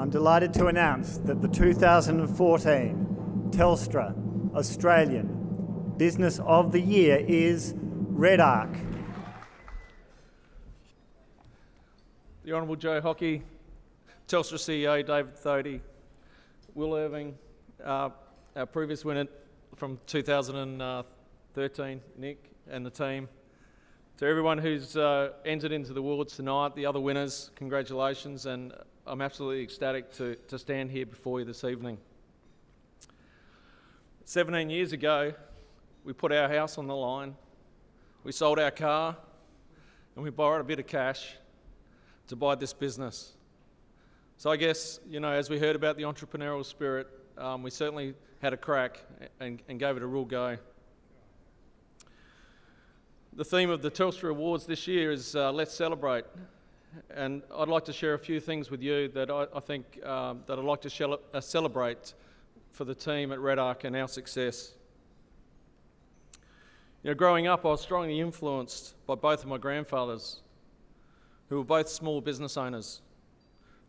I'm delighted to announce that the 2014 Telstra Australian Business of the Year is REDARC. The Honourable Joe Hockey, Telstra CEO David Thodey, Will Irving, our previous winner from 2013, Nick and the team. To everyone who's entered into the awards tonight, the other winners, congratulations, and I'm absolutely ecstatic to stand here before you this evening. 17 years ago, we put our house on the line, we sold our car, and we borrowed a bit of cash to buy this business. So I guess, you know, as we heard about the entrepreneurial spirit, we certainly had a crack and gave it a real go. The theme of the Telstra Awards this year is Let's Celebrate. And I'd like to share a few things with you that I think that I'd like to celebrate for the team at REDARC and our success. You know, growing up, I was strongly influenced by both of my grandfathers, who were both small business owners.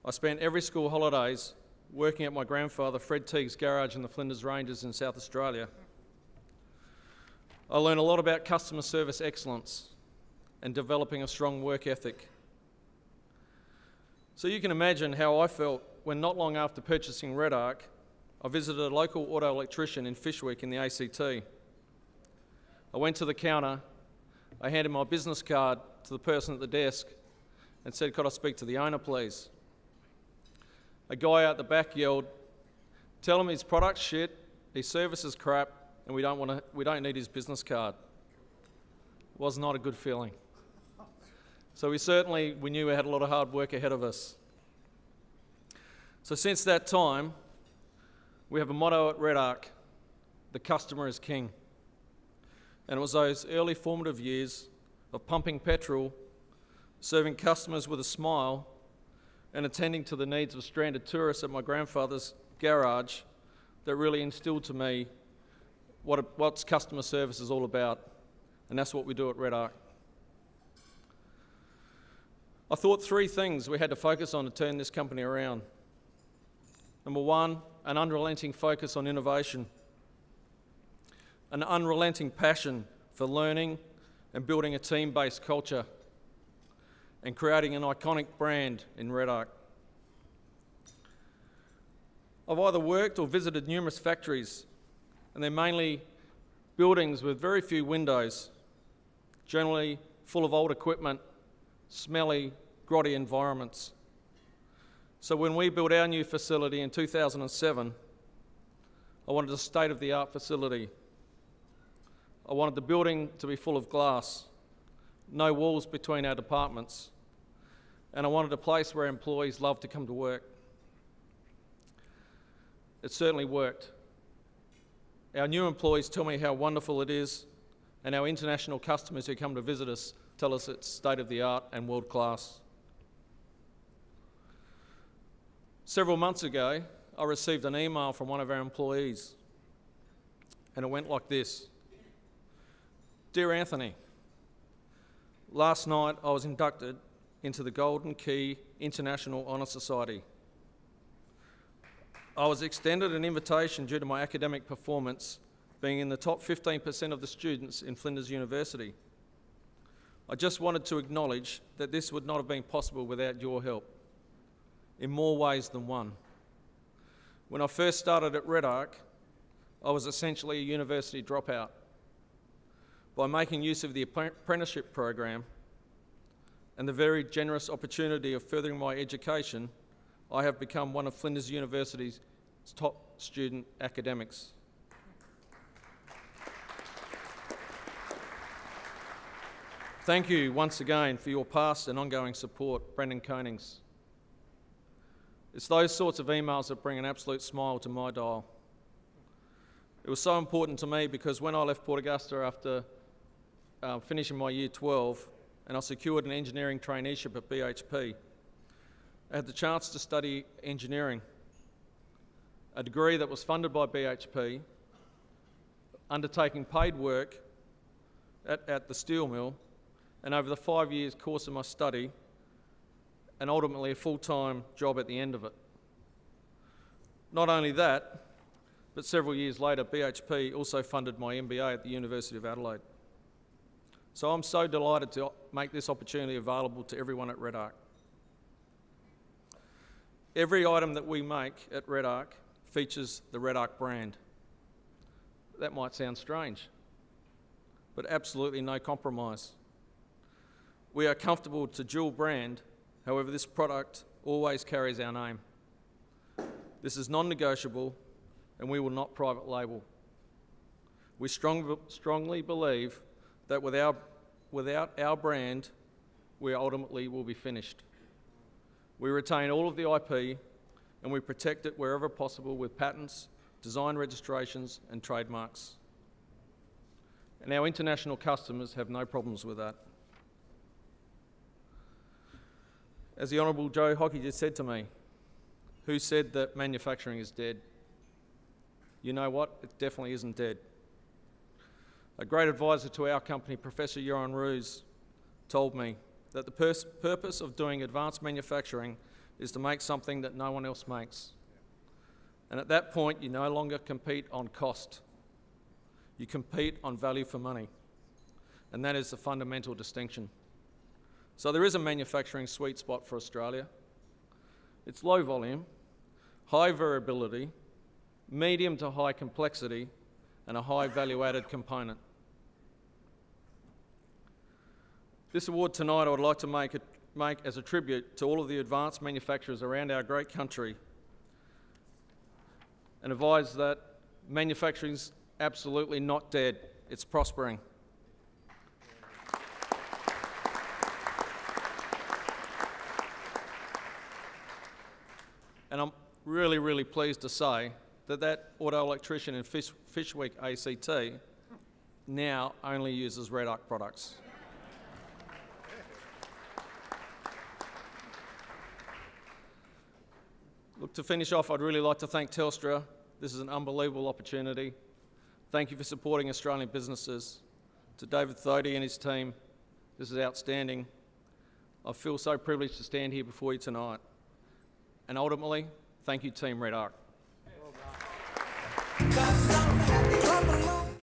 I spent every school holidays working at my grandfather Fred Teague's garage in the Flinders Ranges in South Australia. I learned a lot about customer service excellence and developing a strong work ethic. So you can imagine how I felt when not long after purchasing REDARC, I visited a local auto electrician in Fyshwick in the ACT. I went to the counter, I handed my business card to the person at the desk and said, "Could I speak to the owner, please?" A guy out the back yelled, "Tell him his product's shit, his service is crap, and we don't need his business card." It was not a good feeling. So we knew we had a lot of hard work ahead of us. So since that time, we have a motto at REDARC: the customer is king. And it was those early formative years of pumping petrol, serving customers with a smile, and attending to the needs of stranded tourists at my grandfather's garage that really instilled to me what customer service is all about, and that's what we do at REDARC. I thought three things we had to focus on to turn this company around. Number one, an unrelenting focus on innovation, an unrelenting passion for learning and building a team-based culture, and creating an iconic brand in REDARC. I've either worked or visited numerous factories, and they're mainly buildings with very few windows, generally full of old equipment, smelly, grotty environments. So when we built our new facility in 2007, I wanted a state-of-the-art facility. I wanted the building to be full of glass, no walls between our departments, and I wanted a place where employees loved to come to work. It certainly worked. Our new employees tell me how wonderful it is, and our international customers who come to visit us tell us it's state-of-the-art and world-class. Several months ago, I received an email from one of our employees, and it went like this: "Dear Anthony, last night I was inducted into the Golden Key International Honour Society. I was extended an invitation due to my academic performance being in the top 15% of the students in Flinders University. I just wanted to acknowledge that this would not have been possible without your help, in more ways than one. When I first started at REDARC, I was essentially a university dropout. By making use of the apprenticeship program and the very generous opportunity of furthering my education, I have become one of Flinders University's top student academics. Thank you once again for your past and ongoing support, Brendan Konings." It's those sorts of emails that bring an absolute smile to my dial. It was so important to me because when I left Port Augusta after finishing my Year 12 and I secured an engineering traineeship at BHP, I had the chance to study engineering, a degree that was funded by BHP, undertaking paid work at the steel mill, and over the 5 years course of my study, and ultimately a full-time job at the end of it. Not only that, but several years later, BHP also funded my MBA at the University of Adelaide. So I'm so delighted to make this opportunity available to everyone at REDARC. Every item that we make at REDARC features the REDARC brand. That might sound strange, but absolutely no compromise. We are comfortable to dual brand, however this product always carries our name. This is non-negotiable and we will not private label. We strongly believe that without our brand, we ultimately will be finished. We retain all of the IP and we protect it wherever possible with patents, design registrations and trademarks. And our international customers have no problems with that. As the Honourable Joe Hockey just said to me, who said that manufacturing is dead? You know what? It definitely isn't dead. A great advisor to our company, Professor Johan Roos, told me that the purpose of doing advanced manufacturing is to make something that no one else makes. And at that point, you no longer compete on cost. You compete on value for money. And that is the fundamental distinction. So there is a manufacturing sweet spot for Australia. It's low volume, high variability, medium to high complexity, and a high value-added component. This award tonight I would like to make as a tribute to all of the advanced manufacturers around our great country and advise that manufacturing's absolutely not dead, it's prospering. And I'm really, really pleased to say that auto electrician in Fishwick ACT now only uses REDARC products. Look, to finish off, I'd really like to thank Telstra. This is an unbelievable opportunity. Thank you for supporting Australian businesses. To David Thodey and his team, this is outstanding. I feel so privileged to stand here before you tonight. And ultimately, thank you, Team REDARC. Well done.